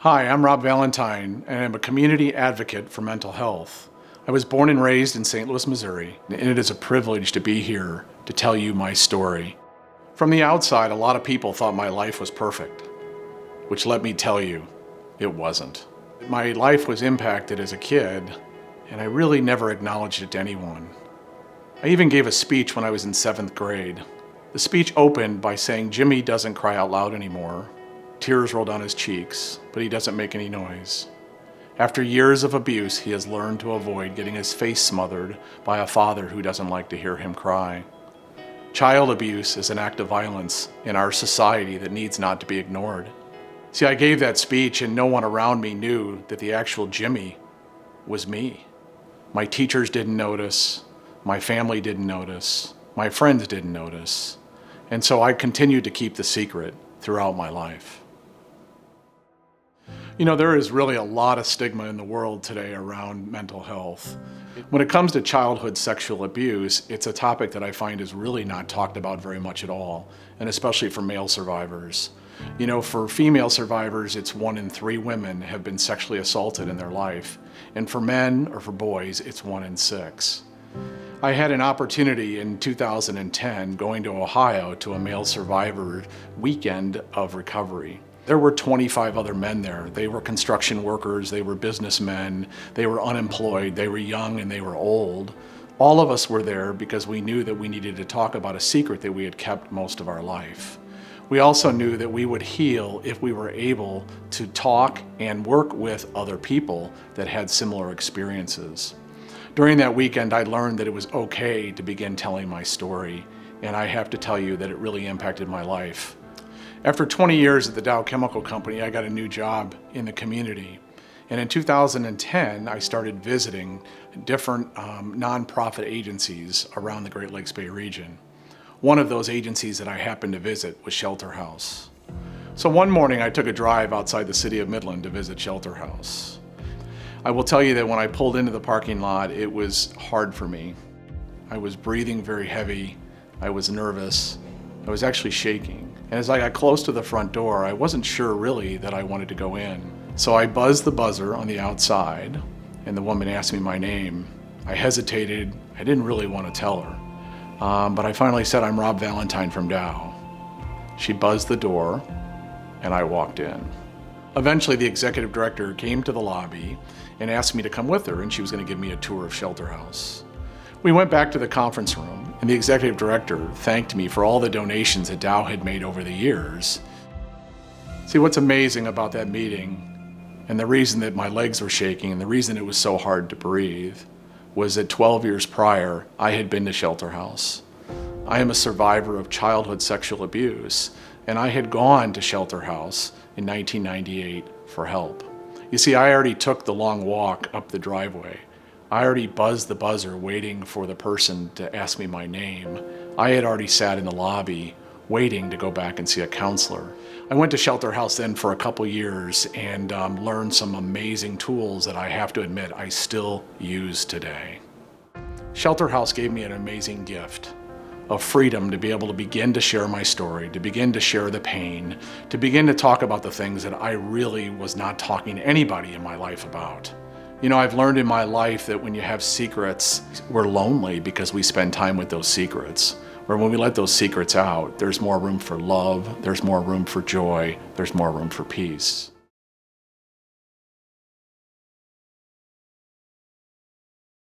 Hi, I'm Rob Vallentine, and I'm a community advocate for mental health. I was born and raised in St. Louis, Missouri, and it is a privilege to be here to tell you my story. From the outside, a lot of people thought my life was perfect, which let me tell you, it wasn't. My life was impacted as a kid, and I really never acknowledged it to anyone. I even gave a speech when I was in 7th grade. The speech opened by saying Jimmy doesn't cry out loud anymore. Tears roll down his cheeks, but he doesn't make any noise. After years of abuse, he has learned to avoid getting his face smothered by a father who doesn't like to hear him cry. Child abuse is an act of violence in our society that needs not to be ignored. See, I gave that speech and no one around me knew that the actual Jimmy was me. My teachers didn't notice, my family didn't notice, my friends didn't notice, and so I continued to keep the secret throughout my life. You know, there is really a lot of stigma in the world today around mental health. When it comes to childhood sexual abuse, it's a topic that I find is really not talked about very much at all, and especially for male survivors. You know, for female survivors, it's 1 in 3 women have been sexually assaulted in their life, and for men or for boys, it's 1 in 6. I had an opportunity in 2010 going to Ohio to a male survivor weekend of recovery. There were 25 other men there. They were construction workers, they were businessmen, they were unemployed, they were young and they were old. All of us were there because we knew that we needed to talk about a secret that we had kept most of our life. We also knew that we would heal if we were able to talk and work with other people that had similar experiences. During that weekend, I learned that it was okay to begin telling my story, and I have to tell you that it really impacted my life. After 20 years at the Dow Chemical Company, I got a new job in the community. And in 2010, I started visiting different nonprofit agencies around the Great Lakes Bay region. One of those agencies that I happened to visit was Shelter House. So one morning, I took a drive outside the city of Midland to visit Shelter House. I will tell you that when I pulled into the parking lot, it was hard for me. I was breathing very heavy. I was nervous. I was actually shaking. And as I got close to the front door, I wasn't sure really that I wanted to go in. So I buzzed the buzzer on the outside, and the woman asked me my name. I hesitated. I didn't really want to tell her. But I finally said, "I'm Rob Vallentine from Dow." She buzzed the door, and I walked in. Eventually, the executive director came to the lobby and asked me to come with her, and she was going to give me a tour of Shelter House. We went back to the conference room, and the executive director thanked me for all the donations that Dow had made over the years. See, what's amazing about that meeting, and the reason that my legs were shaking, and the reason it was so hard to breathe, was that 12 years prior, I had been to Shelter House. I am a survivor of childhood sexual abuse, and I had gone to Shelter House in 1998 for help. You see, I already took the long walk up the driveway. I already buzzed the buzzer waiting for the person to ask me my name. I had already sat in the lobby waiting to go back and see a counselor. I went to Shelter House then for a couple years and learned some amazing tools that I have to admit I still use today. Shelter House gave me an amazing gift of freedom to be able to begin to share my story, to begin to share the pain, to begin to talk about the things that I really was not talking to anybody in my life about. You know, I've learned in my life that when you have secrets, we're lonely because we spend time with those secrets. Where when we let those secrets out, there's more room for love, there's more room for joy, there's more room for peace.